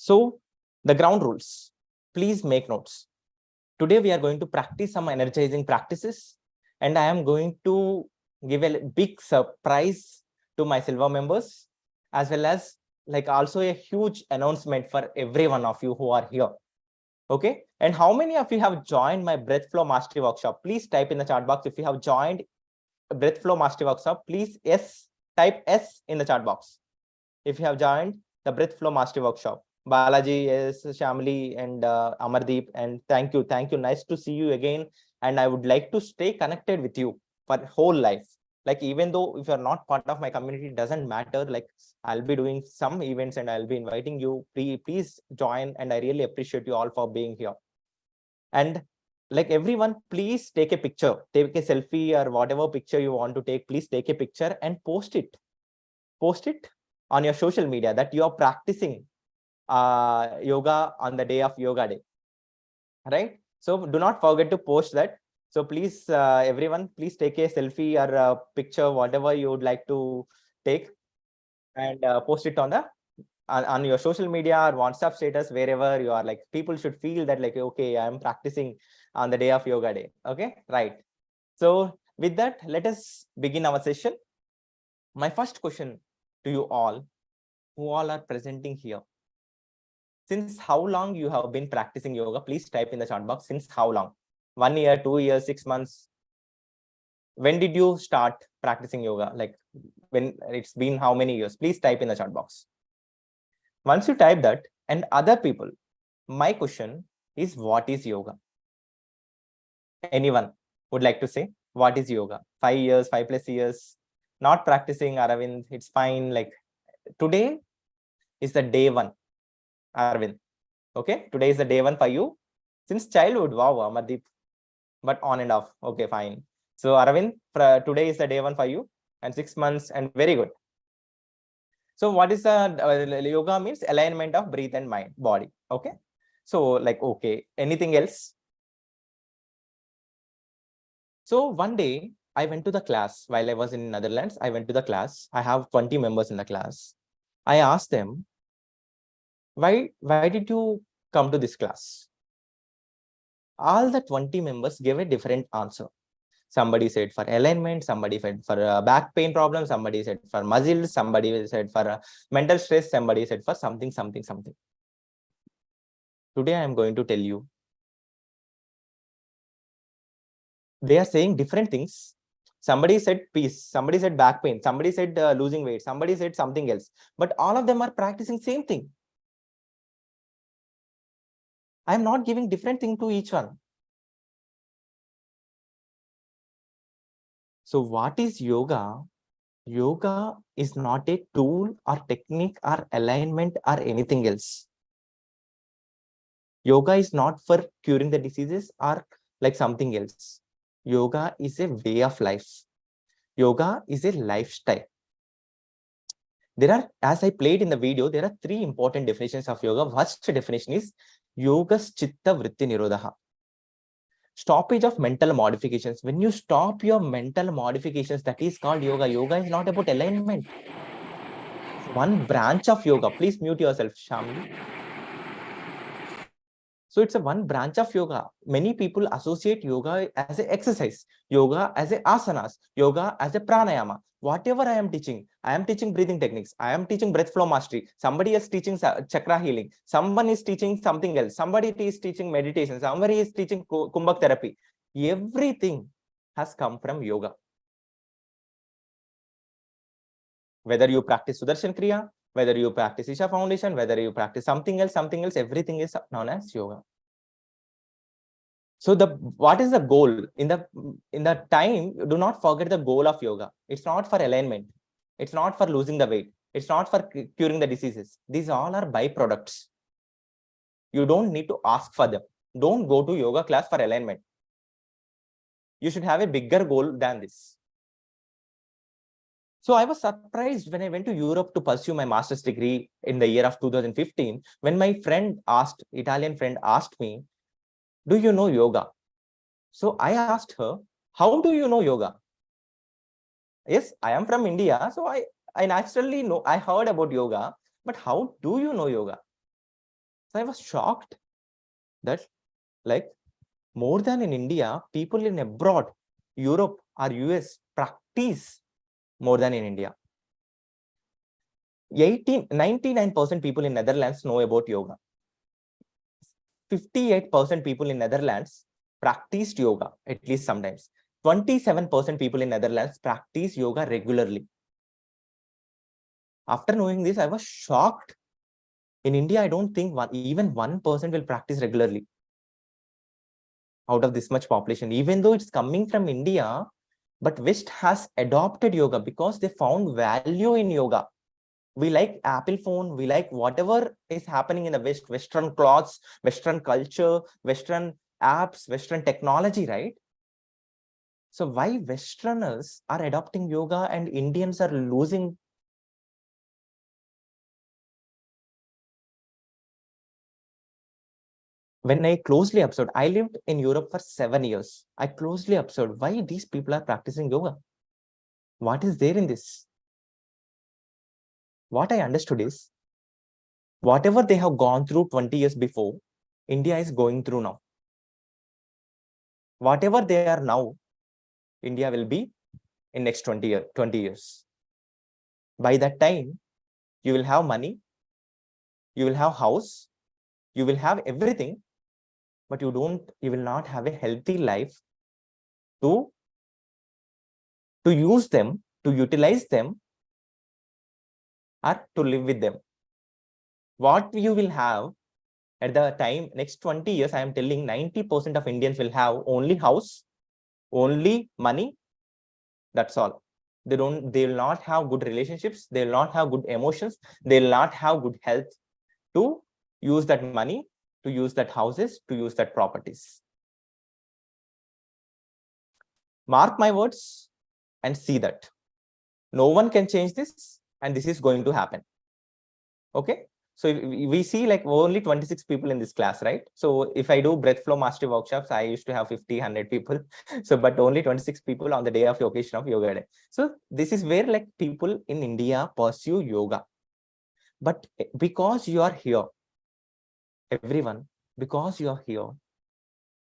So the ground rules, please make notes. Today we are going to practice some energizing practices, and I am going to give a big surprise to my silver members, as well as like also a huge announcement for every one of you who are here. Okay. And how many of you have joined my breath flow mastery workshop? Please type in the chat box if you have joined breath flow mastery workshop. Please type S in the chat box if you have joined the breath flow mastery workshop. Balaji, yes, Shamli, and Amardeep, and thank you. Nice to see you again. And I would like to stay connected with you for whole life. Like, even though if you're not part of my community, it doesn't matter. Like, I'll be doing some events and I'll be inviting you. Please join. And I really appreciate you all for being here. And like everyone, please take a picture, take a selfie or whatever picture you want to take. Please take a picture and post it on your social media that you are practicing yoga on the day of yoga day, right? So do not forget to post that. So please, everyone, please take a selfie or a picture, whatever you would like to take, and post it on your social media or WhatsApp status, wherever you are. Like, people should feel that like, okay, I am practicing on the day of yoga day. Okay, right. So with that, let us begin our session. My first question to you all, who all are presenting here, since how long you have been practicing yoga? Please type in the chat box. Since how long? 1 year, 2 years, 6 months? When did you start practicing yoga? Like, when it's been how many years? Please type in the chat box. Once you type that, and other people, my question is, what is yoga? Anyone would like to say what is yoga? 5 years, 5+ years, not practicing, Aravind, it's fine. Like, today is the day one, Aravind. Okay, today is the day one for you. Since childhood, wow, Amardeep, but on and off. Okay, fine. So Aravind, today is the day one for you, and 6 months, and very good. So what is the yoga means? Alignment of breath and mind, body. Okay. So like, okay, anything else? So one day I went to the class while I was in Netherlands. I went to the class. I have 20 members in the class. I asked them, why did you come to this class? All the 20 members gave a different answer. Somebody said for alignment, somebody said for back pain problem, somebody said for muscles, somebody said for mental stress, somebody said for something. Today I am going to tell you, they are saying different things. Somebody said peace, somebody said back pain, somebody said losing weight, somebody said something else, but all of them are practicing same thing. I am not giving different thing to each one. So what is yoga? Yoga is not a tool or technique or alignment or anything else. Yoga is not for curing the diseases or like something else. Yoga is a way of life. Yoga is a lifestyle. There are, as I played in the video, there are 3 important definitions of yoga. First definition is yogas chitta vritti nirodha. Stoppage of mental modifications. When you stop your mental modifications, that is called yoga. Yoga is not about alignment. It's one branch of yoga. Please mute yourself, Shamli. So it's a one branch of yoga. Many people associate yoga as an exercise, yoga as a asanas, yoga as a pranayama. Whatever I am teaching breathing techniques. I am teaching breath flow mastery. Somebody is teaching chakra healing. Someone is teaching something else. Somebody is teaching meditation. Somebody is teaching kumbhak therapy. Everything has come from yoga. Whether you practice Sudarshan Kriya, whether you practice Isha Foundation, whether you practice something else, everything is known as yoga. So what is the goal in the time? Do not forget the goal of yoga. It's not for alignment. It's not for losing the weight. It's not for curing the diseases. These all are byproducts. You don't need to ask for them. Don't go to yoga class for alignment. You should have a bigger goal than this. So I was surprised when I went to Europe to pursue my master's degree in the year of 2015, when my Italian friend asked me, do you know yoga? So I asked her, how do you know yoga? Yes, I am from India. So I naturally know, I heard about yoga, but how do you know yoga? So I was shocked that like more than in India, people in abroad, Europe or US practice more than in India. 99% people in Netherlands know about yoga. 58% people in Netherlands practiced yoga at least sometimes. 27% people in Netherlands practice yoga regularly. After knowing this, I was shocked. In India, I don't think even 1% will practice regularly out of this much population, even though it's coming from India. But West has adopted yoga because they found value in yoga. We like Apple phone, we like whatever is happening in the West, Western clothes, Western culture, Western apps, Western technology, right? So why Westerners are adopting yoga and Indians are losing? When I closely observed, I lived in Europe for 7 years. I closely observed why these people are practicing yoga. What is there in this? What I understood is, whatever they have gone through 20 years before, India is going through now. Whatever they are now, India will be in next 20 years. By that time, you will have money, you will have house, you will have everything, but you will not have a healthy life to use them, to utilize them, or to live with them. What you will have at the time, next 20 years, I am telling 90% of Indians will have only house, only money. That's all. They will not have good relationships. They will not have good emotions. They will not have good health to use that money, to use that houses, to use that properties. Mark my words and see that. No one can change this, and this is going to happen. Okay. So we see like only 26 people in this class, right? So if I do breath flow mastery workshops, I used to have 50, 100 people. So, but only 26 people on the day of the occasion of yoga day. So this is where like people in India pursue yoga. But because you are here, everyone, because you are here,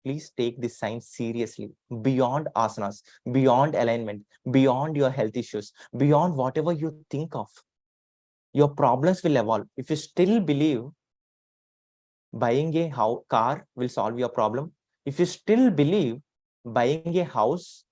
please take this science seriously, beyond asanas, beyond alignment, beyond your health issues, beyond whatever you think of. Your problems will evolve. If you still believe buying a car will solve your problem, if you still believe buying a house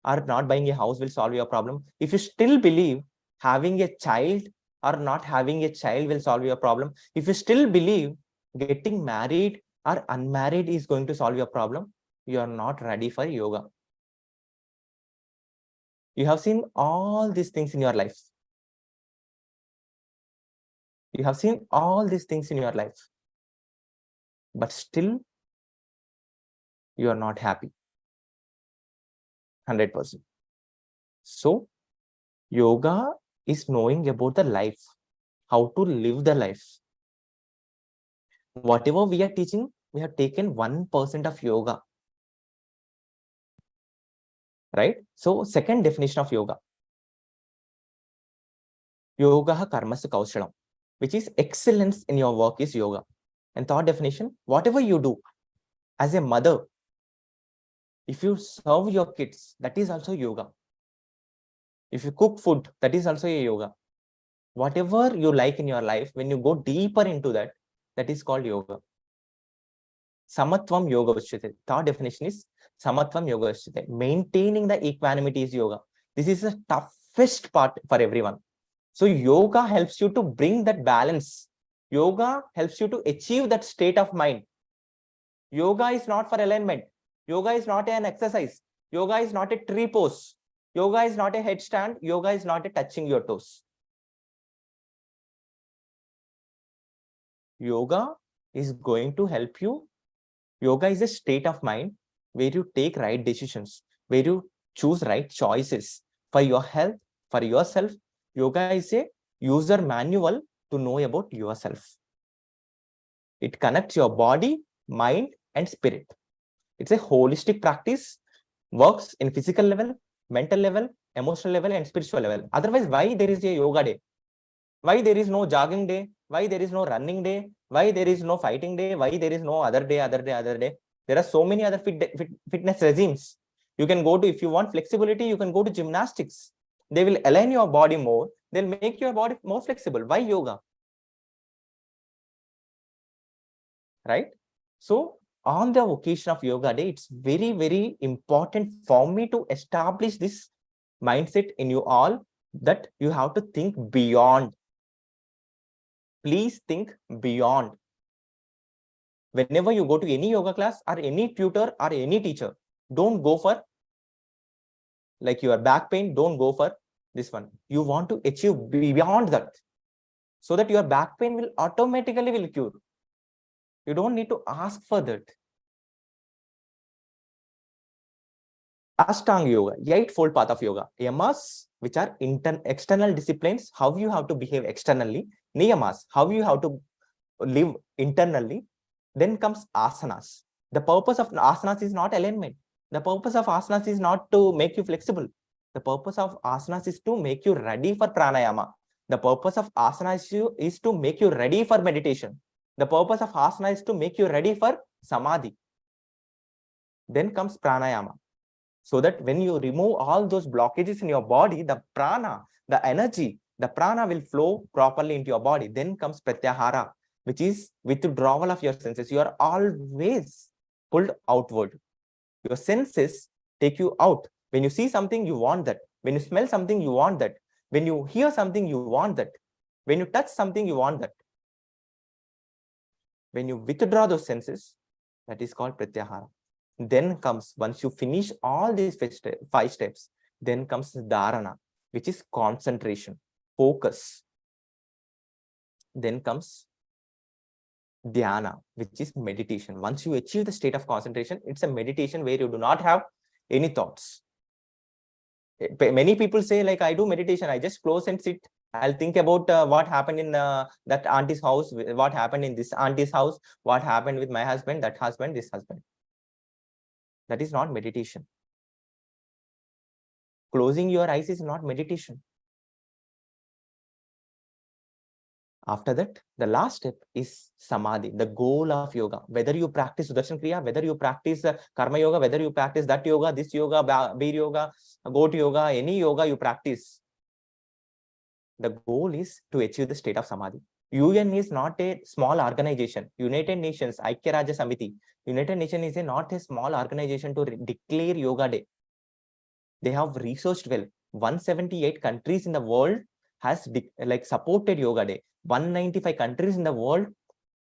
or not buying a house will solve your problem, if you still believe having a child or not having a child will solve your problem, if you still believe getting married or unmarried is going to solve your problem, you are not ready for yoga. You have seen all these things in your life. You have seen all these things in your life, but still you are not happy 100%. So yoga is knowing about the life, how to live the life. Whatever we are teaching, we have taken 1% of yoga, right? So second definition of yoga, yoga karmasya kaushalam, which is excellence in your work is yoga. And third definition, whatever you do as a mother, if you serve your kids, that is also yoga. If you cook food, that is also a yoga. Whatever you like in your life, when you go deeper into that, that is called yoga. Samatvam yoga uchyate. Third definition is samatvam yoga uchyate. Maintaining the equanimity is yoga. This is the toughest part for everyone. So yoga helps you to bring that balance. Yoga helps you to achieve that state of mind. Yoga is not for alignment. Yoga is not an exercise. Yoga is not a tree pose. Yoga is not a headstand. Yoga is not a touching your toes. Yoga is going to help you. Yoga is a state of mind where you take right decisions, where you choose right choices for your health, for yourself. Yoga is a user manual to know about yourself. It connects your body, mind, and spirit. It's a holistic practice, works in physical level, mental level, emotional level, and spiritual level. Otherwise, why there is a yoga day? Why there is no jogging day? Why there is no running day? Why there is no fighting day? Why there is no other day? There are so many other fitness regimes. You can go to, if you want flexibility, you can go to gymnastics. They will align your body more. They'll make your body more flexible. Why yoga? Right? So on the occasion of yoga day, it's very, very important for me to establish this mindset in you all, that you have to think beyond. Please think beyond. Whenever you go to any yoga class or any tutor or any teacher, don't go for like your back pain, don't go for this one. You want to achieve beyond that, so that your back pain will automatically will cure. You don't need to ask for that. Ashtanga yoga, eightfold path of yoga. Yamas, which are external disciplines, how you have to behave externally. Niyamas, how you have to live internally. Then comes asanas. The purpose of asanas is not alignment. The purpose of asanas is not to make you flexible. The purpose of asanas is to make you ready for pranayama. The purpose of asana is to make you ready for meditation. The purpose of asana is to make you ready for samadhi. Then comes pranayama. So that when you remove all those blockages in your body, the prana, the energy, the prana will flow properly into your body. Then comes pratyahara, which is withdrawal of your senses. You are always pulled outward. Your senses take you out. When you see something, you want that. When you smell something, you want that. When you hear something, you want that. When you touch something, you want that. When you withdraw those senses, that is called pratyahara. Then comes, once you finish all these 5 steps, then comes dharana, which is concentration, focus. Then comes dhyana, which is meditation. Once you achieve the state of concentration, it's a meditation where you do not have any thoughts. Many people say, like, I do meditation, I just close and sit. I'll think about what happened in that auntie's house, what happened in this auntie's house, what happened with my husband, that husband, this husband. That is not meditation. Closing your eyes is not meditation. After that, the last step is samadhi, the goal of yoga. Whether you practice Sudarshan Kriya, whether you practice Karma Yoga, whether you practice that yoga, this yoga, Beer Yoga, Goat Yoga, any yoga you practice, the goal is to achieve the state of samadhi. UN is not a small organization. United Nations, Aikya Raja Samiti, United Nations is not a small organization to declare Yoga Day. They have researched well. 178 countries in the world has supported Yoga Day. 195 countries in the world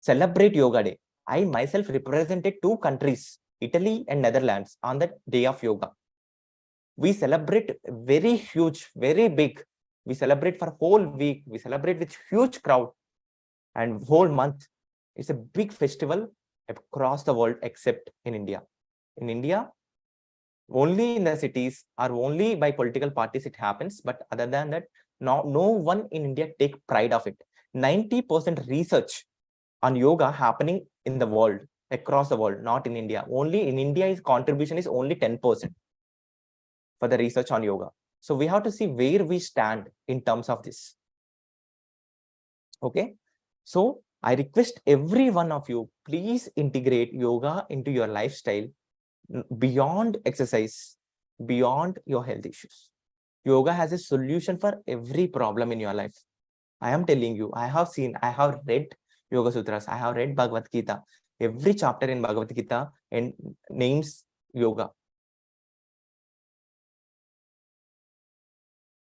celebrate Yoga Day. I myself represented 2 countries, Italy and Netherlands, on the day of yoga. We celebrate very huge, very big. We celebrate for whole week. We celebrate with huge crowd and whole month. It's a big festival across the world except in India. In India, only in the cities or only by political parties it happens, but other than that, no one in India take pride of it. 90% research on yoga happening in the world, across the world, not in India. Only in India, his contribution is only 10% for the research on yoga. So we have to see where we stand in terms of this. Okay, so I request every one of you, please integrate yoga into your lifestyle beyond exercise, beyond your health issues. Yoga has a solution for every problem in your life. I am telling you, I have read Yoga Sutras, I have read Bhagavad Gita. Every chapter in Bhagavad Gita and names yoga.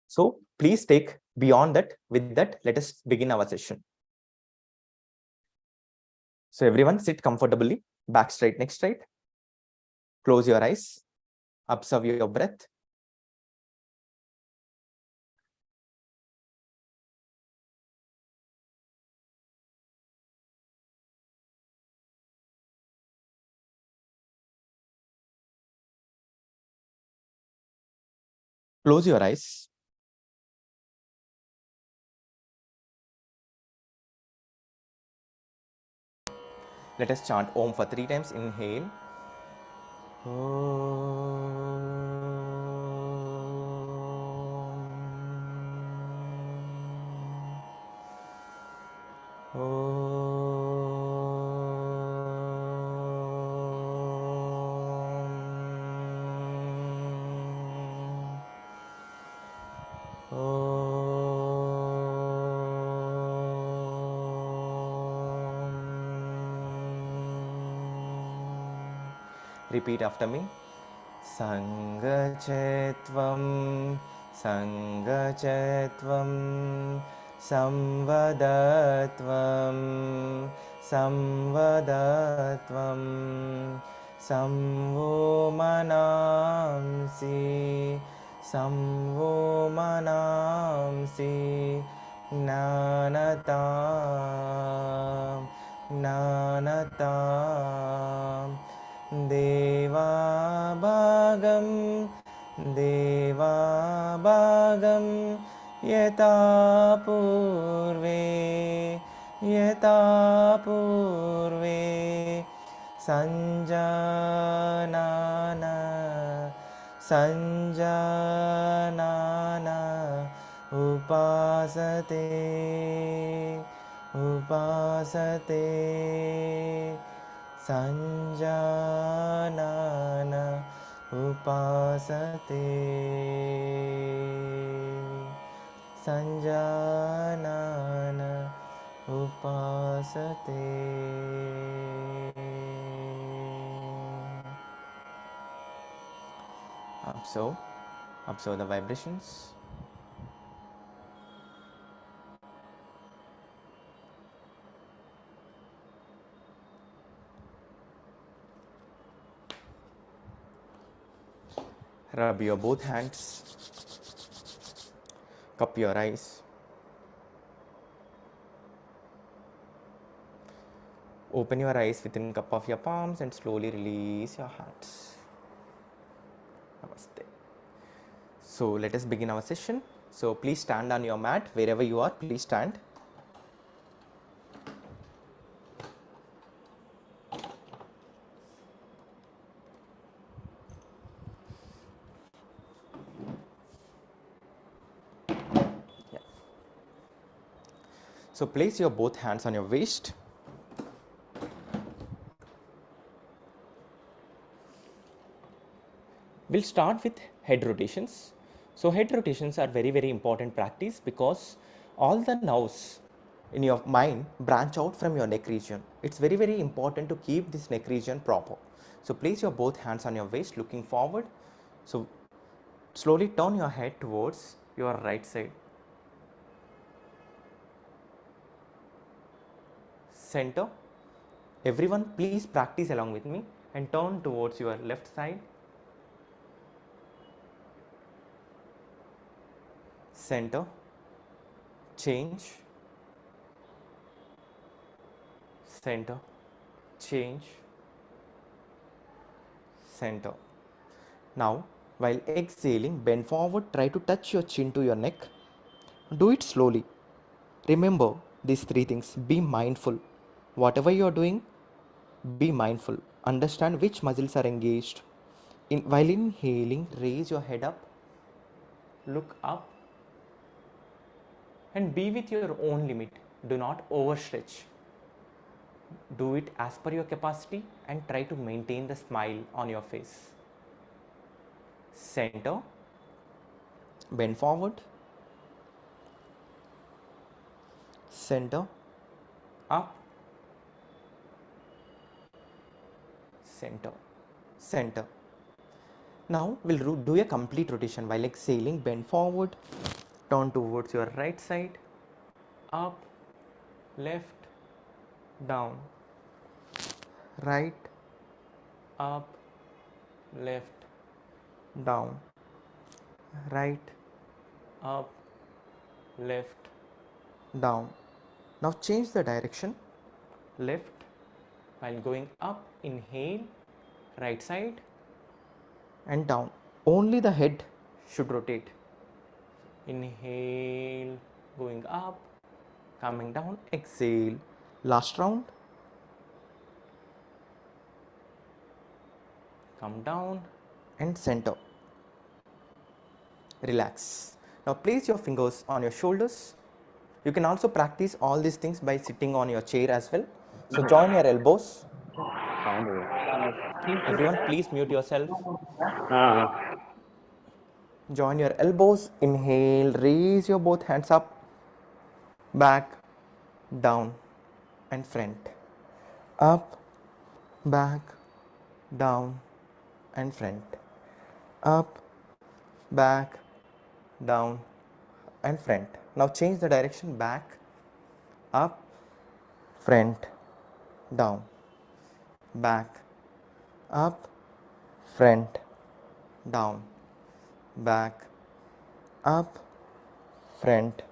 So please take beyond that. With that, let us begin our session. So everyone sit comfortably, back straight, neck straight. Close your eyes, observe your breath. Close your eyes. Let us chant Om for 3 times. Inhale. Om. Repeat after me. Sangachetvam, Sangachetvam, Samvadatvam, Samvadatvam, Samvomanamsi, Samvomanamsi, Gnanatam, Gnanatam, Devabhagam, Devabhagam, Yata Purve, Yata Purve, Sanjanana, Sanjanana, Upasate, Upasate, Sanjanana, Upasate, Sanjanana, Upasate. Observe the vibrations. Rub your both hands. Cup your eyes. Open your eyes within cup of your palms and slowly release your hands. Namaste. So let us begin our session. So please stand on your mat wherever you are. Please stand. Yeah. So place your both hands on your waist. We'll start with head rotations. So head rotations are very important practice because all the nerves in your mind branch out from your neck region. It's very important to keep this neck region proper. So place your both hands on your waist looking forward. So slowly turn your head towards your right side. Center. Everyone please practice along with me and turn towards your left side. Center, change, center, change, center. Now, while exhaling, bend forward, try to touch your chin to your neck. Do it slowly. Remember these three things. Be mindful. Whatever you are doing, be mindful. Understand which muscles are engaged. While inhaling, raise your head up, look up, and be with your own limit. Do not overstretch. Do it as per your capacity and try to maintain the smile on your face. Center, bend forward, center, up, center, center. Now we'll do a complete rotation. While exhaling, bend forward, turn towards your right side, up, left, down, right, up, left, down, right, up, left, down. Now change the direction, left. While going up, inhale, right side and down. Only the head should rotate. Inhale, going up, coming down, exhale. Last round. Come down and center. Relax. Now place your fingers on your shoulders. You can also practice all these things by sitting on your chair as well. So join your elbows. Everyone please mute yourself. Join your elbows. Inhale, raise your both hands up, back, down and front. Up, back, down and front, up, back, down and front. Now change the direction, back, up, front, down, back, up, front, down, back, up, front,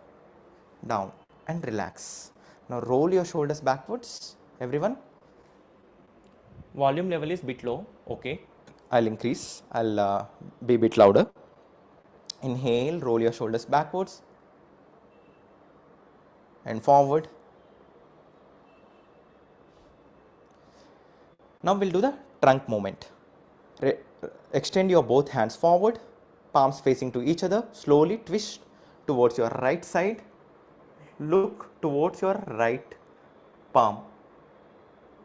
down and relax. Now roll your shoulders backwards, everyone. Volume level is bit low, okay. I'll increase, I'll be a bit louder. Inhale, roll your shoulders backwards and forward. Now we'll do the trunk movement. Extend your both hands forward, palms facing to each other. Slowly twist towards your right side. Look towards your right palm.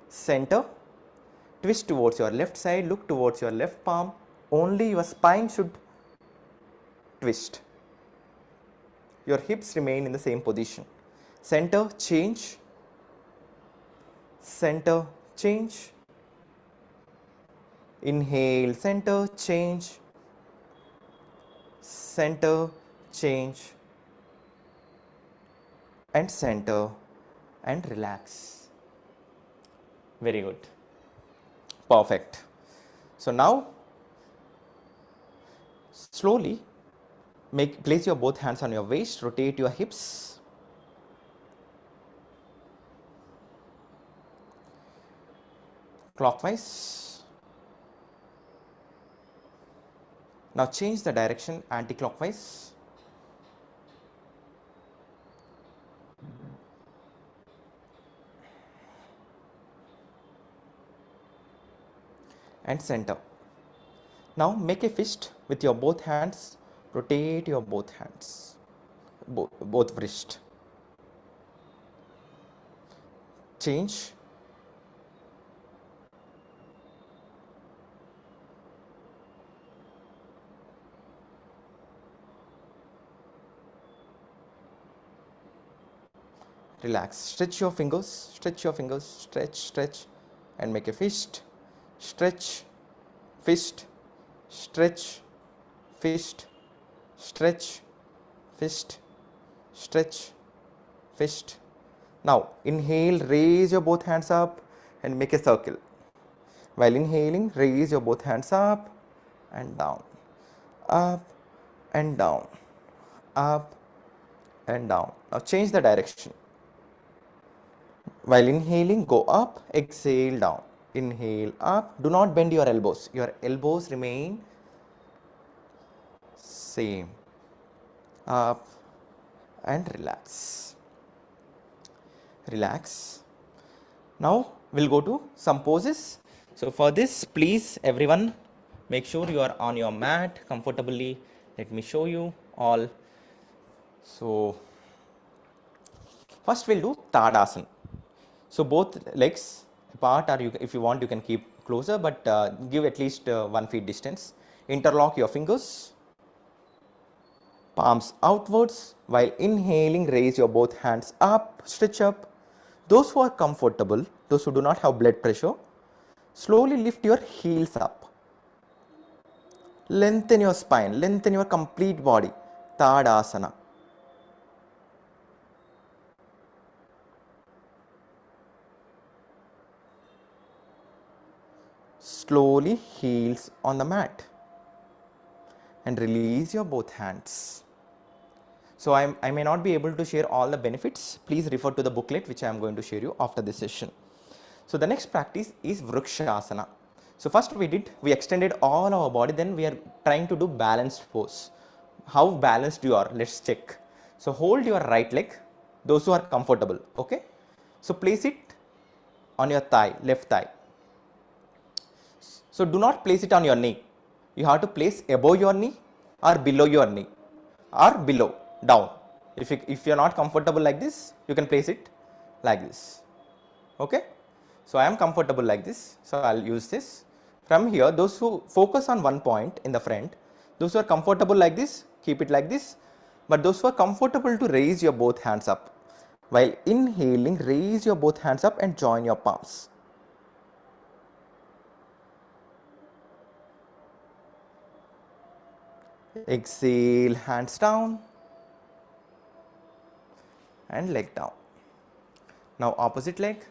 Center. Twist towards your left side. Look towards your left palm. Only your spine should twist. Your hips remain in the same position. Center, change. Center, change. Inhale, center, change. Center, change. And center and relax. Very good. Perfect. So now slowly place your both hands on your waist, rotate your hips. Clockwise. Now change the direction anti-clockwise. And center. Now make a fist with your both hands. Rotate your both hands, both wrist. Change. Relax. Stretch your fingers, stretch and make a fist. Stretch, fist, stretch, fist, stretch, fist, stretch, fist. Now inhale, raise your both hands up and make a circle. While inhaling, raise your both hands up and down, up and down, up and down. Now change the direction. While inhaling, go up, exhale down. Inhale up. Do not bend your elbows. Your elbows remain same. Up and relax. Relax. Now we'll go to some poses. So for this, please everyone make sure you are on your mat comfortably. Let me show you all. So first we'll do Tadasana. So both legs apart, or if you want you can keep closer, but give at least 1 feet distance. Interlock your fingers, palms outwards. While inhaling, raise your both hands up, stretch up. Those who are comfortable, those who do not have blood pressure, slowly lift your heels up. Lengthen your spine, lengthen your complete body. Tadasana. Slowly heels on the mat and release your both hands. So I may not be able to share all the benefits. Please refer to the booklet which I am going to share you after this session. So the next practice is Vrikshasana. So first we extended all our body, then we are trying to do balanced pose. How balanced you are, let's check. So hold your right leg, those who are comfortable, okay. So place it on your thigh, left thigh. So do not place it on your knee. You have to place above your knee or below your knee or below, down. If you are not comfortable like this, you can place it like this, okay. So I am comfortable like this, so I will use this. From here, those who focus on one point in the front, those who are comfortable like this, keep it like this. But those who are comfortable to raise your both hands up. While inhaling, raise your both hands up and join your palms. Exhale, hands down and leg down. Now opposite leg.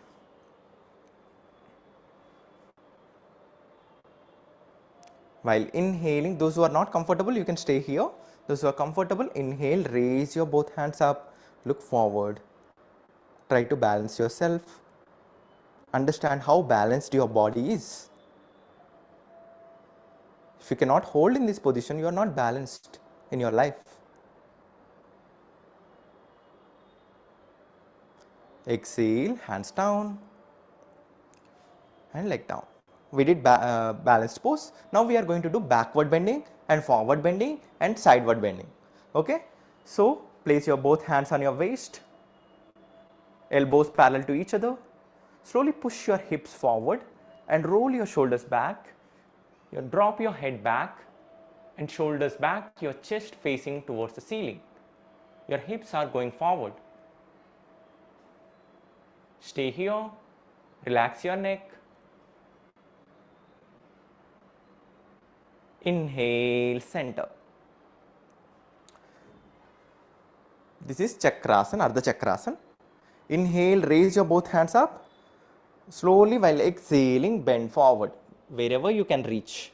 While inhaling, those who are not comfortable, you can stay here. Those who are comfortable, inhale, raise your both hands up, look forward. Try to balance yourself. Understand how balanced your body is. If you cannot hold in this position, you are not balanced in your life. Exhale, hands down and leg down. We did balanced pose. Now we are going to do backward bending and forward bending and sideward bending. Okay. So place your both hands on your waist, elbows parallel to each other. Slowly push your hips forward and roll your shoulders back. You drop your head back and shoulders back, your chest facing towards the ceiling. Your hips are going forward. Stay here. Relax your neck. Inhale, center. This is Chakrasana, Ardha Chakrasana. Inhale, raise your both hands up. Slowly while exhaling, bend forward. Wherever you can reach.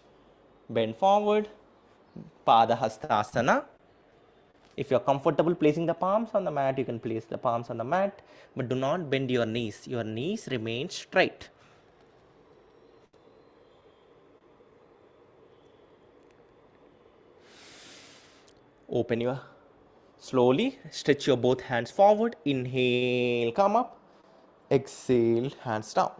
Bend forward. Pada Hastasana. If you are comfortable placing the palms on the mat, you can place the palms on the mat. But do not bend your knees. Your knees remain straight. Open your, slowly stretch your both hands forward. Inhale, come up. Exhale, hands down.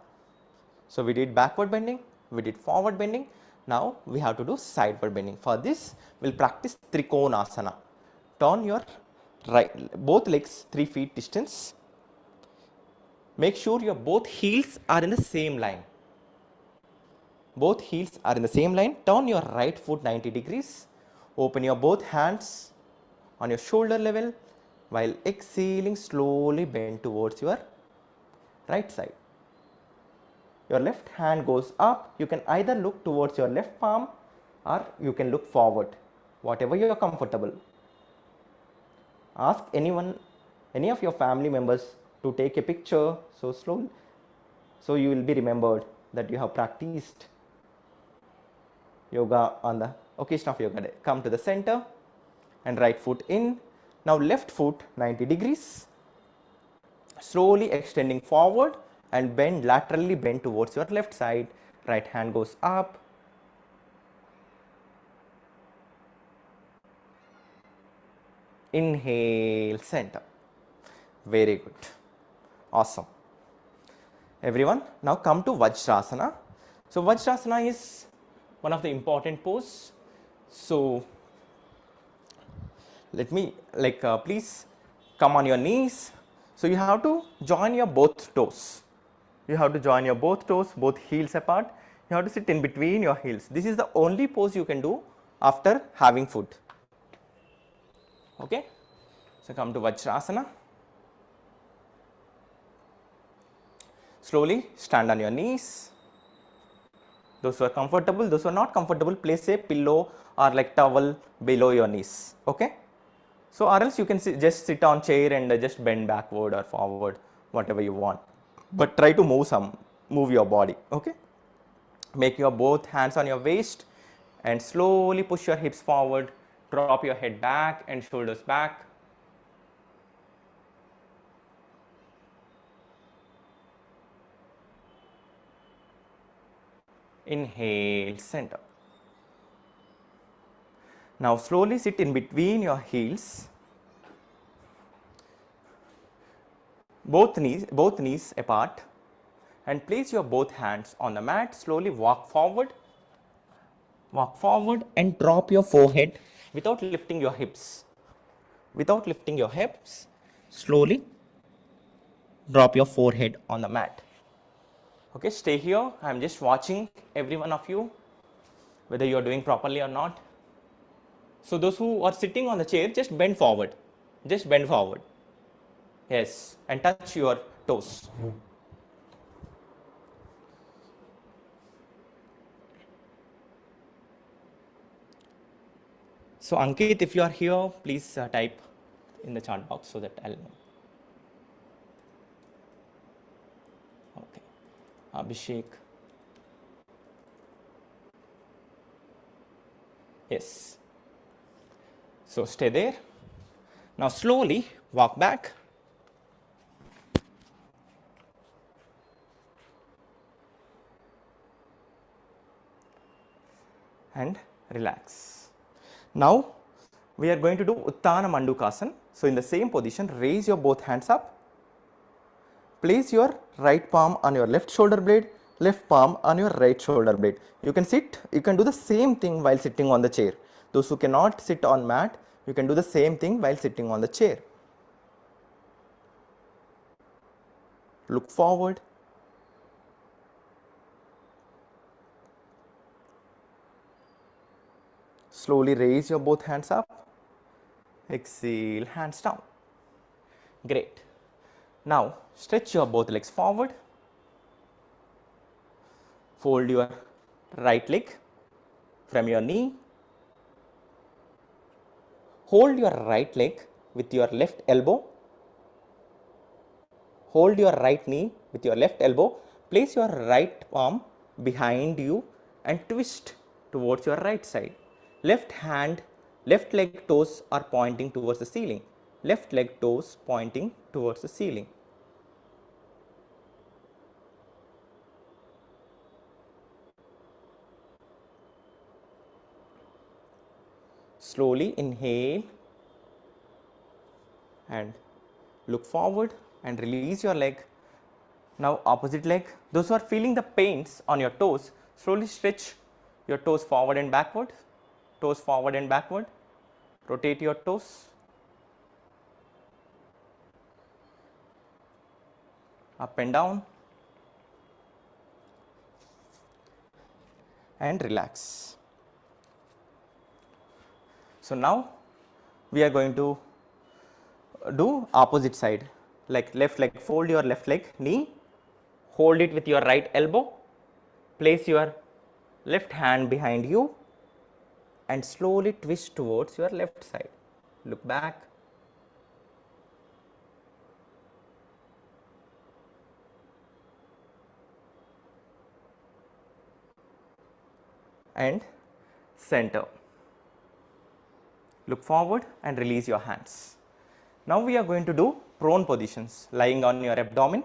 So we did backward bending, we did forward bending. Now we have to do sideward bending. For this, we'll practice Trikonasana. Turn your both legs 3 feet distance. Make sure your both heels are in the same line. Both heels are in the same line. Turn your right foot 90 degrees. Open your both hands on your shoulder level. While exhaling, slowly bend towards your right side. Your left hand goes up. You can either look towards your left palm or you can look forward, whatever you are comfortable. Ask anyone, any of your family members to take a picture so slowly, so you will be remembered that you have practiced yoga on the occasion of yoga day. Come to the center and right foot in. Now left foot 90 degrees. Slowly extending forward and bend laterally, bend towards your left side. Right hand goes up. Inhale, center. Very good. Awesome. Everyone, now come to Vajrasana. So Vajrasana is one of the important pose. So let me please come on your knees. So you have to join your both toes. You have to join your both toes, both heels apart. You have to sit in between your heels. This is the only pose you can do after having food. Okay. So come to Vajrasana. Slowly stand on your knees. Those who are comfortable, those who are not comfortable, place a pillow or like towel below your knees. Okay. So or else you can just sit on chair and just bend backward or forward, whatever you want. But try to move your body. Okay. Make your both hands on your waist and slowly push your hips forward. Drop your head back and shoulders back. Inhale, center. Now slowly sit in between your heels. Both knees apart, and place your both hands on the mat. Slowly walk forward and drop your forehead without lifting your hips. Without lifting your hips, slowly drop your forehead on the mat. Okay, stay here. I am just watching every one of you, whether you are doing properly or not. So those who are sitting on the chair, just bend forward. Just bend forward. Yes, and touch your toes. So Ankit, if you are here, please type in the chat box so that I'll know. Okay. Abhishek. Yes. So stay there. Now slowly walk back. And relax. Now we are going to do Uttana Mandukasana. So in the same position, raise your both hands up. Place your right palm on your left shoulder blade, left palm on your right shoulder blade. You can do the same thing while sitting on the chair. Those who cannot sit on mat, you can do the same thing while sitting on the chair. Look forward. Slowly raise your both hands up. Exhale, hands down. Great. Now stretch your both legs forward. Fold your right leg from your knee. Hold your right leg with your left elbow. Hold your right knee with your left elbow. Place your right palm behind you and twist towards your right side. Left leg toes are pointing towards the ceiling. Left leg toes pointing towards the ceiling. Slowly inhale and look forward and release your leg. Now opposite leg. Those who are feeling the pains on your toes, slowly stretch your toes forward and backward. Toes forward and backward. Rotate your toes. Up and down. And relax. So now we are going to do opposite side, like left leg. Fold your left leg knee, hold it with your right elbow, place your left hand behind you and slowly twist towards your left side. Look back. And center. Look forward and release your hands. Now we are going to do prone positions, lying on your abdomen.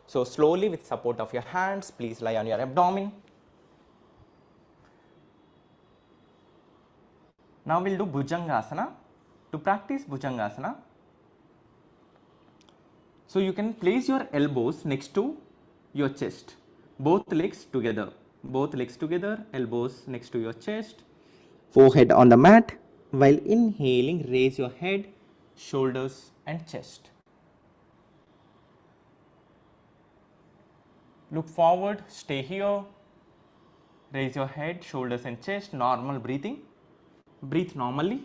So slowly with support of your hands, please lie on your abdomen. Now we'll do Bhujangasana. To practice Bhujangasana, so you can place your elbows next to your chest, both legs together, elbows next to your chest, forehead on the mat. While inhaling, raise your head, shoulders and chest. Look forward, stay here, raise your head, shoulders and chest, normal breathing. Breathe normally.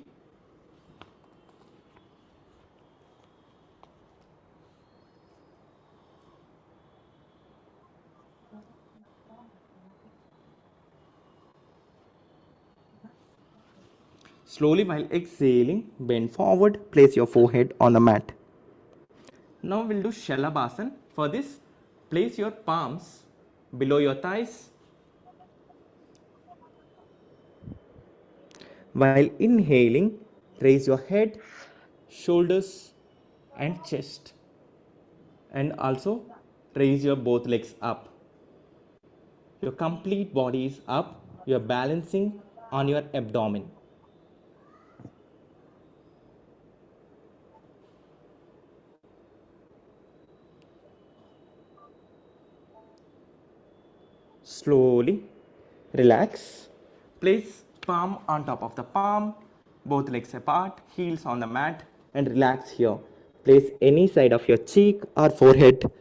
Slowly while exhaling, bend forward, place your forehead on the mat. Now we'll do Shalabhasana. For this, place your palms below your thighs. While inhaling, raise your head, shoulders and chest, and also raise your both legs up. Your complete body is up. You are balancing on your abdomen. Slowly relax. Place palm on top of the palm, both legs apart, heels on the mat, and relax here. Place any side of your cheek or forehead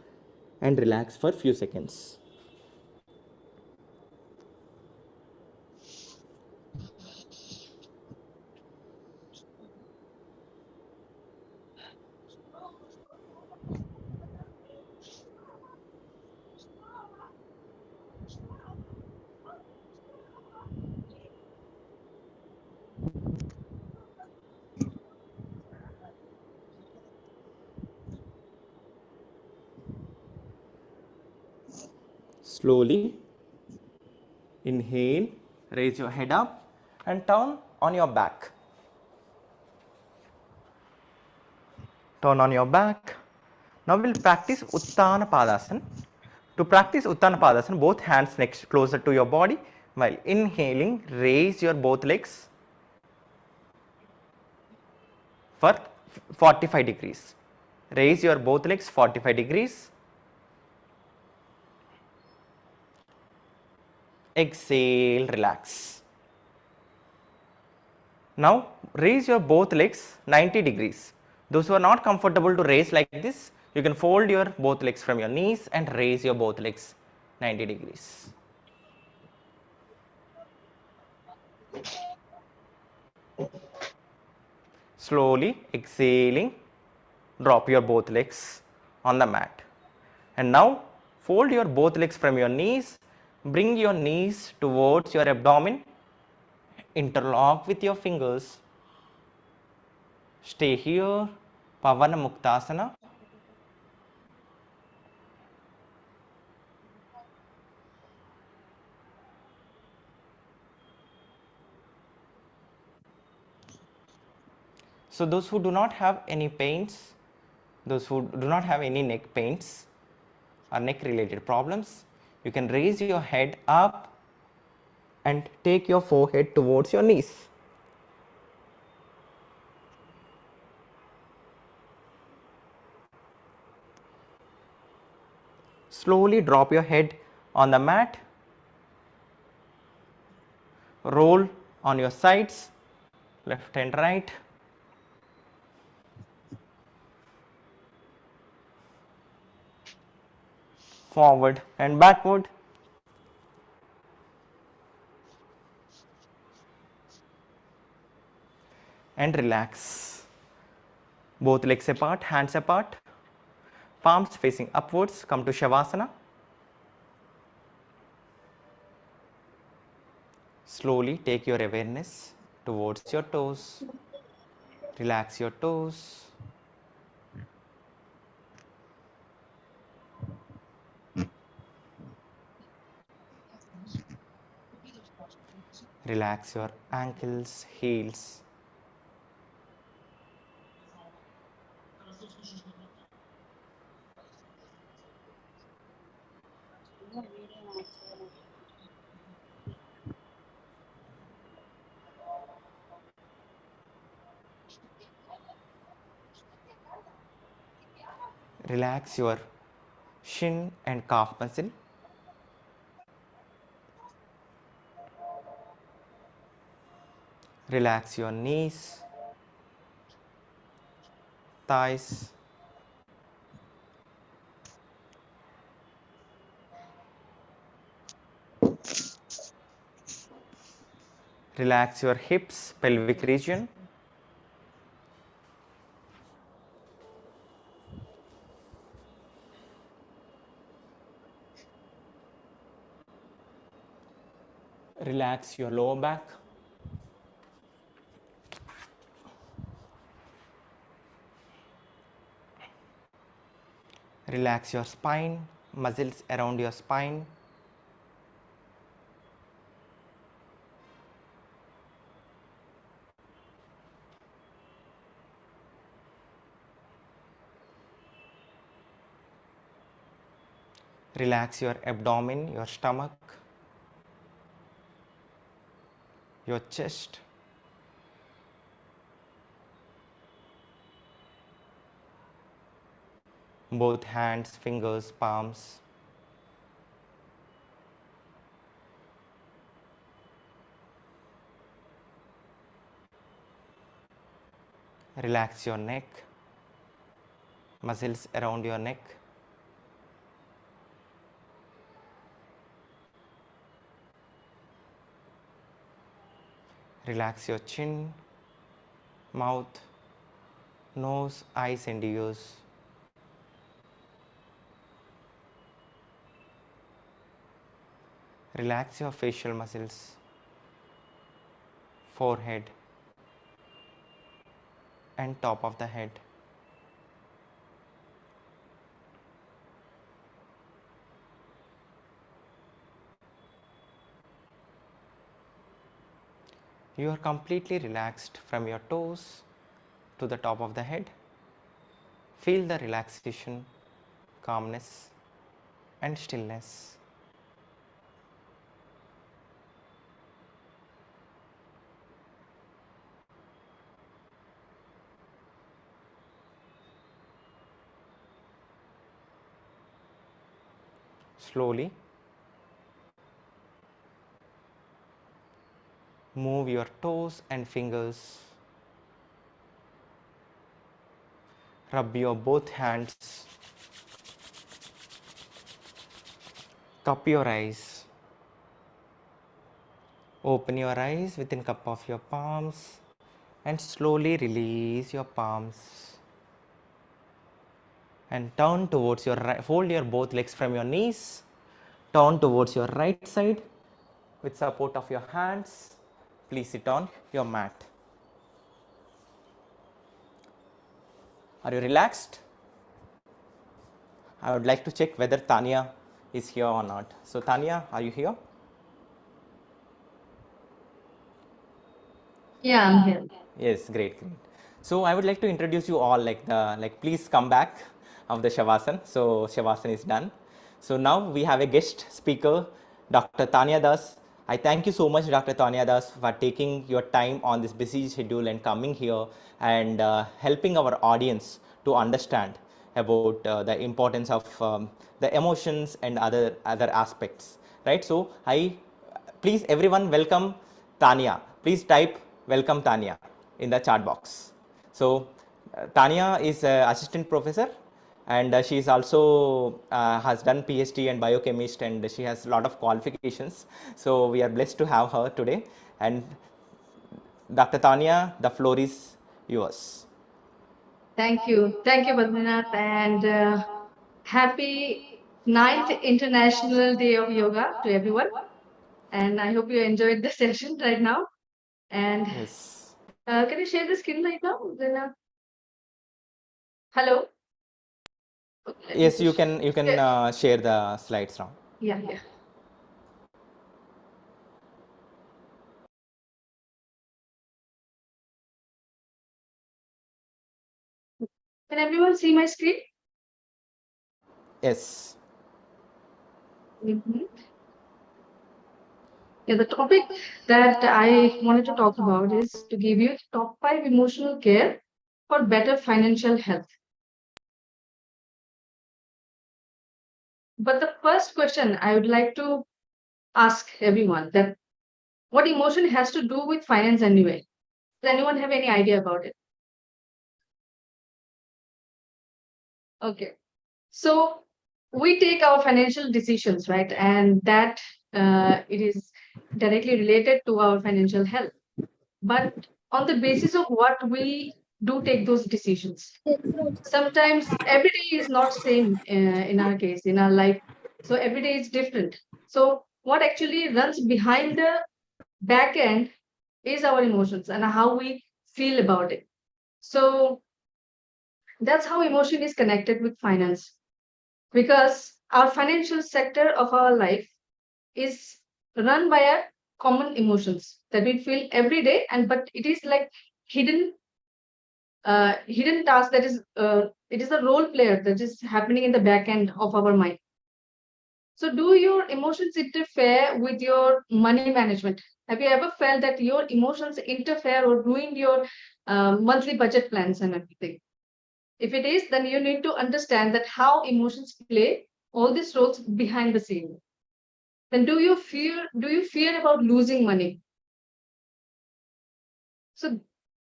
and relax for few seconds. Slowly inhale, raise your head up and turn on your back. Turn on your back. Now we'll practice Uttana Padasana. To practice Uttana Padasana, both hands next closer to your body. While inhaling, raise your both legs for 45 degrees. Raise your both legs 45 degrees. Exhale, relax. Now raise your both legs 90 degrees. Those who are not comfortable to raise like this, you can fold your both legs from your knees and raise your both legs 90 degrees. Slowly exhaling, drop your both legs on the mat. And now fold your both legs from your knees, bring your knees towards your abdomen, interlock with your fingers. Stay here, Pavana Muktasana. So those who do not have any pains, those who do not have any neck pains or neck related problems, you can raise your head up and take your forehead towards your knees. Slowly drop your head on the mat. Roll on your sides, left and right. Forward and backward. And relax. Both legs apart, hands apart, palms facing upwards. Come to Shavasana. Slowly take your awareness towards your toes. Relax your toes. Relax your ankles, heels. Relax your shin and calf muscle. Relax your knees, thighs. Relax your hips, pelvic region. Relax your lower back. Relax your spine, muscles around your spine. Relax your abdomen, your stomach, your chest. Both hands, fingers, palms. Relax your neck, muscles around your neck. Relax your chin, mouth, nose, eyes and ears. Relax your facial muscles, forehead and top of the head. You are completely relaxed from your toes to the top of the head. Feel the relaxation, calmness, and stillness. Slowly move your toes and fingers. Rub your both hands. Cup your eyes. Open your eyes within cup of your palms and slowly release your palms. And turn towards your right, fold your both legs from your knees. Turn towards your right side with support of your hands. Please sit on your mat. Are you relaxed? I would like to check whether Tanya is here or not. So Tanya, are you here? Yeah, I'm here. Yes, great. So I would like to introduce you all please come back of the Shavasana. So Shavasana is done. So now we have a guest speaker, Dr. Tanya Das. I thank you so much, Dr. Tanya Das, for taking your time on this busy schedule and coming here and helping our audience to understand about the importance of the emotions and other aspects, right? So I please everyone welcome Tanya. Please type welcome Tanya in the chat box. So Tanya is assistant professor and she is also has done PhD and biochemist and she has a lot of qualifications. So we are blessed to have her today. And Dr. Tanya, the floor is yours. Thank you. Thank you, Badrinath, and happy 9th International Day of Yoga to everyone. And I hope you enjoyed the session right now. And Yes. can you share the screen right now? Hello? Okay, let me Yes, you push. can share the slides now. Yeah, yeah. Can everyone see my screen? Yes. Mm-hmm. Yeah, the topic that I wanted to talk about is to give you top 5 emotional care for better financial health. But the first question I would like to ask everyone that what emotion has to do with finance anyway? Does anyone have any idea about it? Okay. So we take our financial decisions, right? And that it is directly related to our financial health. But on the basis of what we do take those decisions. Sometimes every day is not same in our case, in our life. So every day is different. So what actually runs behind the back end is our emotions and how we feel about it. So that's how emotion is connected with finance because our financial sector of our life is run by a common emotions that we feel every day and but it is like hidden hidden task that is it is a role player that is happening in the back end of our mind. So do your emotions interfere with your money management? Have you ever felt that your emotions interfere or ruin your monthly budget plans and everything? If it is, then you need to understand that how emotions play all these roles behind the scene. Then do you fear about losing money? So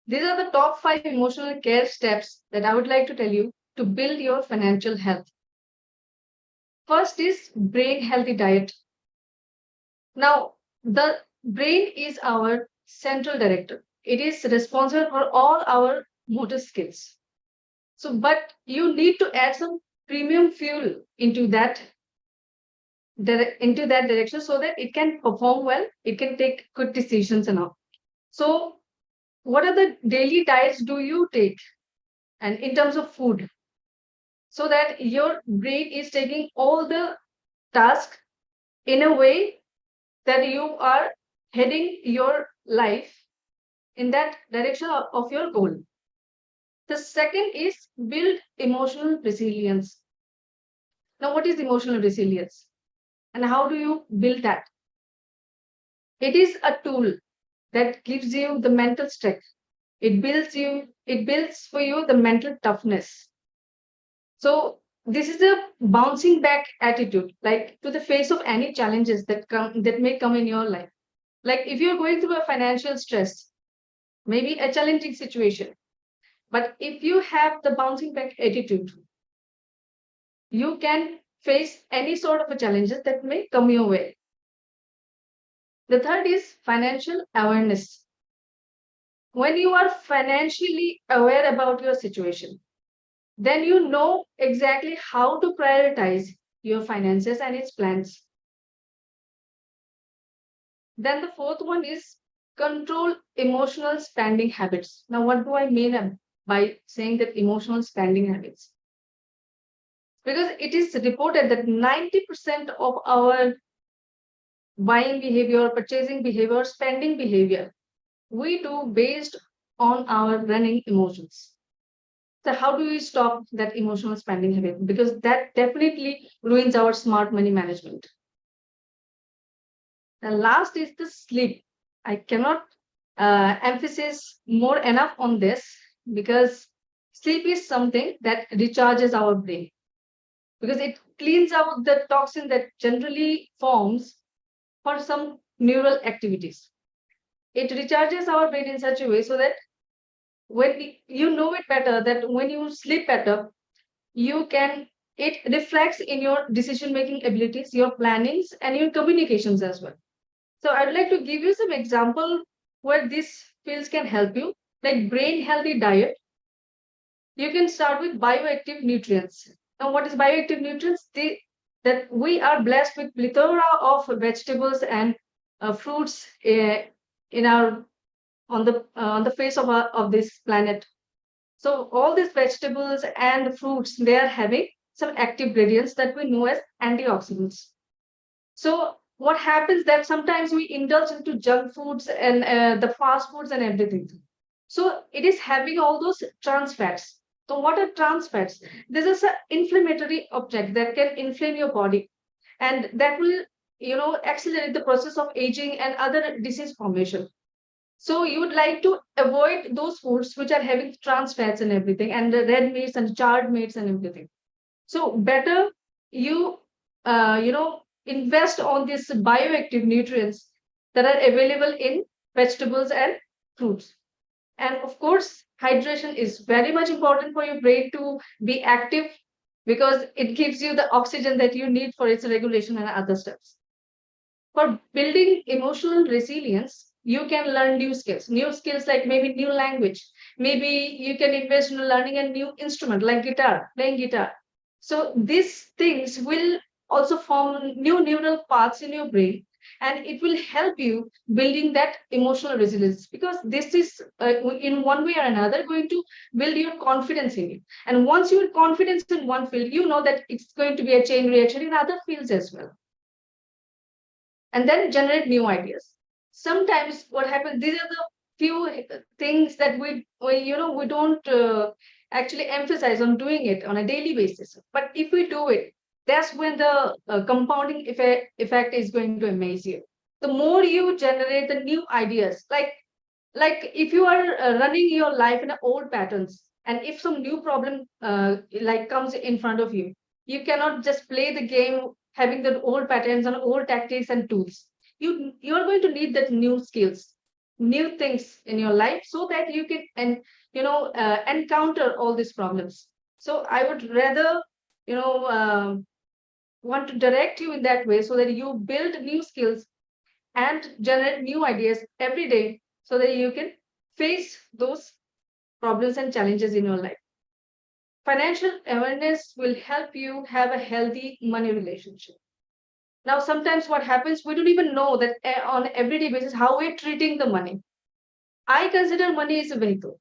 these are the top 5 emotional care steps that I would like to tell you to build your financial health. First is brain healthy diet. Now, the brain is our central director. It is responsible for all our motor skills. So, but you need to add some premium fuel into that direction so that it can perform well, it can take good decisions and all. So, what are the daily diets do you take? And in terms of food, so that your brain is taking all the tasks in a way that you are heading your life in that direction of your goal. The second is build emotional resilience. Now, what is emotional resilience and how do you build that? It is a tool that gives you the mental strength. It builds for you the mental toughness. So this is a bouncing back attitude, like to the face of any challenges that may come in your life. Like if you're going through a financial stress, maybe a challenging situation, but if you have the bouncing back attitude, you can face any sort of a challenges that may come your way. The third is financial awareness. When you are financially aware about your situation, then you know exactly how to prioritize your finances and its plans. Then the fourth one is control emotional spending habits. Now, what do I mean by saying that emotional spending habits? Because it is reported that 90% of our buying behavior, purchasing behavior, spending behavior, we do based on our running emotions. So, how do we stop that emotional spending habit? Because that definitely ruins our smart money management. The last is the sleep. I cannot emphasize more enough on this because sleep is something that recharges our brain because it cleans out the toxin that generally forms for some neural activities. It recharges our brain in such a way so that you know it better that when you sleep better, you can it reflects in your decision making abilities, your plannings, and your communications as well. So I'd like to give you some example where these fields can help you, like brain healthy diet. You can start with bioactive nutrients. Now, what is bioactive nutrients? That we are blessed with plethora of vegetables and fruits in our on the face of this planet. So all these vegetables and fruits they are having some active gradients that we know as antioxidants. So what happens that sometimes we indulge into junk foods and the fast foods and everything. So it is having all those trans fats. So what are trans fats? This is an inflammatory object that can inflame your body, and that will accelerate the process of aging and other disease formation. So you would like to avoid those foods which are having trans fats and everything, and the red meats and charred meats and everything. So better you invest on these bioactive nutrients that are available in vegetables and fruits. And of course, hydration is very much important for your brain to be active because it gives you the oxygen that you need for its regulation and other steps. For building emotional resilience, you can learn new skills like maybe new language. Maybe you can invest in learning a new instrument like guitar, playing guitar. So these things will also form new neural paths in your brain and it will help you building that emotional resilience because this is in one way or another going to build your confidence in it. And once you have confidence in one field, you know that it's going to be a chain reaction in other fields as well and then generate new ideas. Sometimes what happens, these are the few things that we don't actually emphasize on doing it on a daily basis. But if we do it, that's when the compounding effect is going to amaze you. The more you generate the new ideas, like if you are running your life in old patterns, and if some new problem like comes in front of you, you cannot just play the game having the old patterns and old tactics and tools. You're going to need that new skills, new things in your life so that you can encounter all these problems. So I would rather you know want to direct you in that way so that you build new skills and generate new ideas every day so that you can face those problems and challenges in your life. Financial awareness will help you have a healthy money relationship. Now, sometimes what happens, we don't even know that on everyday basis how we're treating the money. I consider money is a vehicle.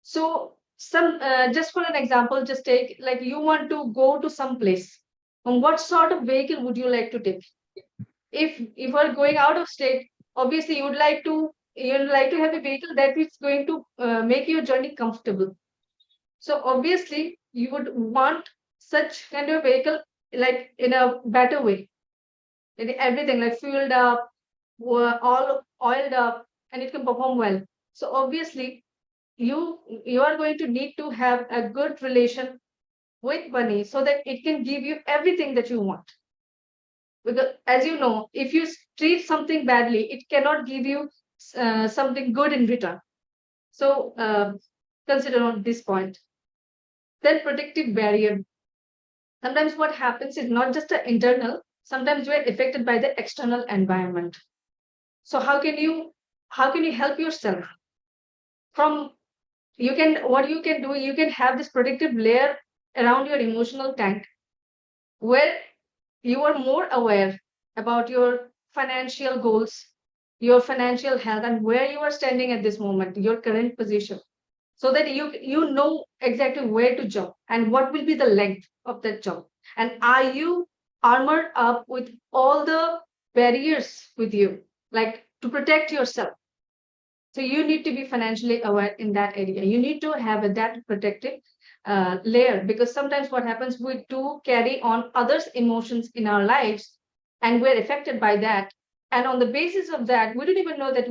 So, some just for an example, just take like you want to go to some place. And what sort of vehicle would you like to take? If we're going out of state, obviously you would like to you'd like to have a vehicle that is going to make your journey comfortable. So obviously, you would want such kind of vehicle like in a better way, in everything like fueled up, all oiled up, and it can perform well. So obviously, you are going to need to have a good relation with money so that it can give you everything that you want. Because as you know, if you treat something badly, it cannot give you something good in return. So consider on this point. Then protective barrier. Sometimes what happens is not just the internal, sometimes we're affected by the external environment. So how can you help yourself from what you can do, you can have this protective layer around your emotional tank where you are more aware about your financial goals, your financial health, and where you are standing at this moment, your current position, so that you know exactly where to jump and what will be the length of that jump. And are you armored up with all the barriers with you, like to protect yourself? So you need to be financially aware in that area. You need to have that protective layer, because sometimes what happens, we do carry on others' emotions in our lives, and we're affected by that. And on the basis of that, we don't even know that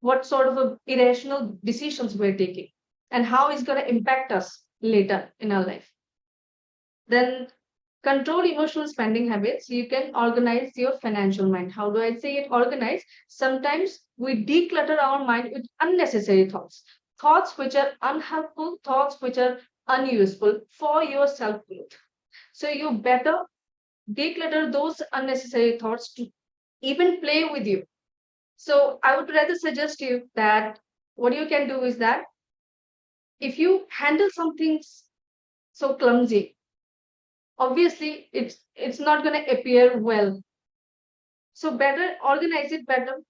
what sort of irrational decisions we're taking and how it's going to impact us later in our life. Then control emotional spending habits. You can organize your financial mind. How do I say it? Organize. Sometimes we declutter our mind with unnecessary thoughts which are unhelpful, thoughts which are unuseful for your self growth. So you better declutter those unnecessary thoughts to even play with you. So I would rather suggest you that what you can do is that if you handle something so clumsy, obviously it's not going to appear well. So better organize it better,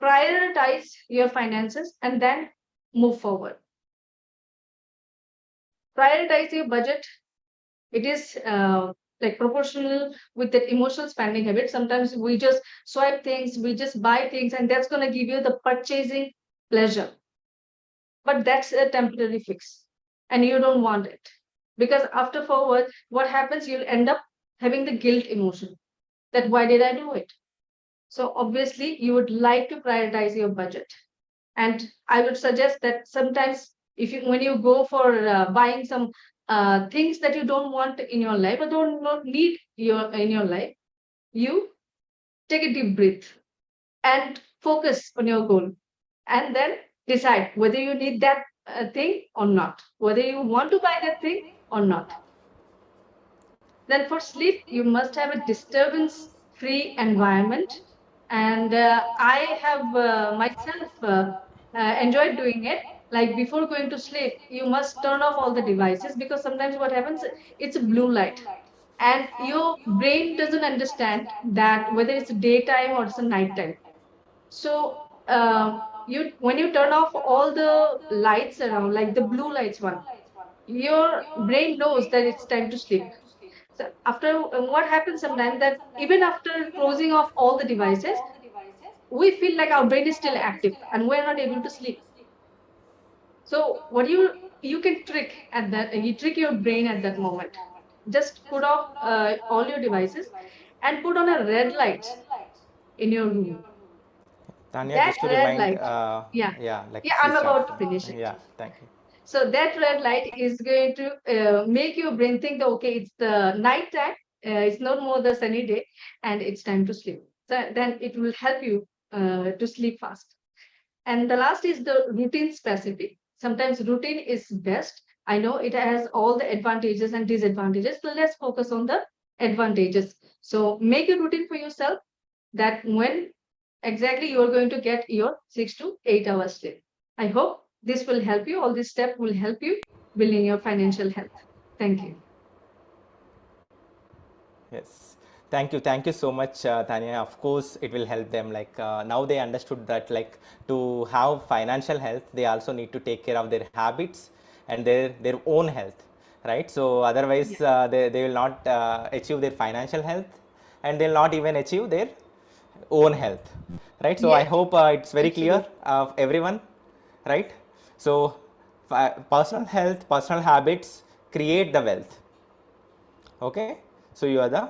prioritize your finances, and then move forward. Prioritize your budget. It is like proportional with that emotional spending habit. Sometimes we just swipe things, we just buy things, and that's going to give you the purchasing pleasure. But that's a temporary fix, and you don't want it, because after forward, what happens? You'll end up having the guilt emotion that why did I do it? So obviously, you would like to prioritize your budget. And I would suggest that sometimes, if you when you go for buying some things that you don't want in your life or don't not need in your life, you take a deep breath and focus on your goal, and then decide whether you need that thing or not, whether you want to buy that thing or not. Then for sleep, you must have a disturbance free environment. And I have myself enjoyed doing it. Like before going to sleep, you must turn off all the devices, because sometimes what happens, it's a blue light. And your brain doesn't understand that whether it's daytime or it's a nighttime. So you when you turn off all the lights around, like the blue lights one, your brain knows that it's time to sleep. So after what happens sometimes, that even after closing off all the devices, we feel like our brain is still active and we're not able to sleep. So what you can trick at that, you trick your brain at that moment. Just put off all your devices and put on a red light in your room. Tanya, That just to red remind, light, yeah, yeah, like yeah, I'm please start. about to finish it. Yeah, thank you. So that red light is going to make your brain think that okay, it's the night time, it's no more the sunny day, and it's time to sleep. So then it will help you to sleep fast. And the last is the routine specific. Sometimes routine is best. I know it has all the advantages and disadvantages. So let's focus on the advantages. So make a routine for yourself, that when exactly you are going to get your 6 to 8 hours sleep. I hope this will help you. All this step will help you building your financial health. Thank you. Yes. Thank you so much, Tanya. Of course, it will help them. Like now they understood that like to have financial health, they also need to take care of their habits and their own health, right? So Yeah. otherwise, they will not achieve their financial health, and they'll not even achieve their own health. right? So I Yes, hope it's very clear absolutely. of everyone, right? So personal health, personal habits create the wealth. Okay, so you are the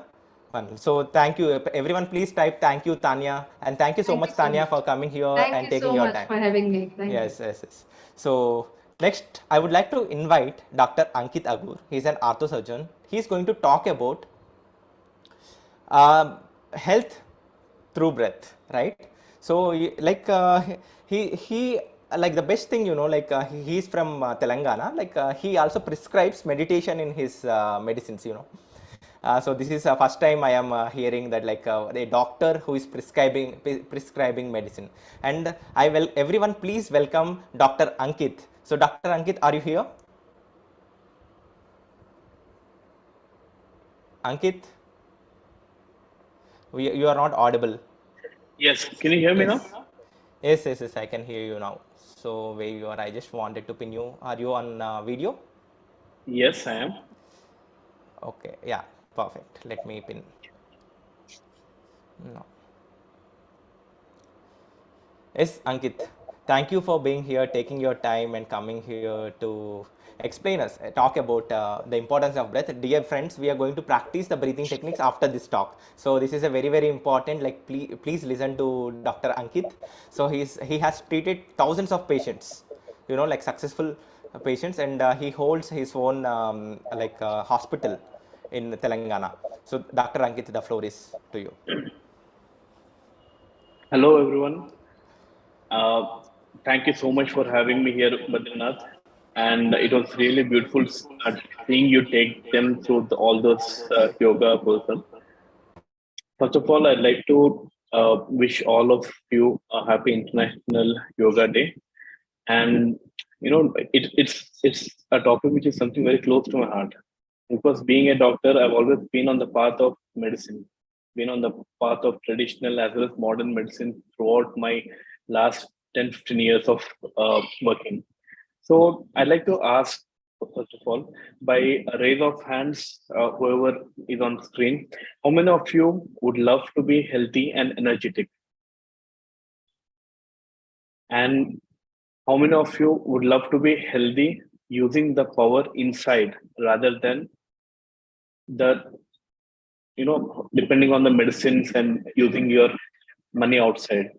one. So thank you everyone, please type thank you Tanya, and thank you so Thank much you so Tanya much. for coming here Thank and you taking so your much time. for having me. Thank you. Yes, yes, yes. So next I would like to invite Dr. Ankit Agur. He's an orthosurgeon. He's going to talk about um, health through breath, right? So like he like the best thing, you know, like he's from Telangana, like he also prescribes meditation in his medicines, you know. So this is the first time I am hearing that, like a doctor who is prescribing medicine. And I will everyone please welcome Dr. Ankit. So Dr. Ankit, are you here? Ankit, you are not audible. Yes, can you hear me Yes. now? Yes, yes, yes, I can hear you now. So where you are, I just wanted to pin you. Are you on video? Yes, I am. Okay, yeah, perfect. Let me pin. No. Yes, Ankit, thank you for being here, taking your time and coming here to explain us, talk about the importance of breath. Dear friends, we are going to practice the breathing techniques after this talk. So this is a very, very important, like please listen to Dr. Ankit. So he has treated thousands of patients, you know, like successful patients, and he holds his own hospital in Telangana. So Dr. Ankit, the floor is to you. Hello, everyone. Uh, Thank you so much for having me here, Badrinath. And it was really beautiful seeing you take them through all those yoga person. First of all, I'd like to wish all of you a happy International Yoga Day. And it's a topic which is something very close to my heart, because being a doctor, I've always been on the path of medicine, been on the path of traditional as well as modern medicine throughout my last 10 15 years of working. So I'd like to ask, first of all, by a raise of hands, whoever is on screen, how many of you would love to be healthy and energetic? And how many of you would love to be healthy using the power inside rather than the, depending on the medicines and using your money outside?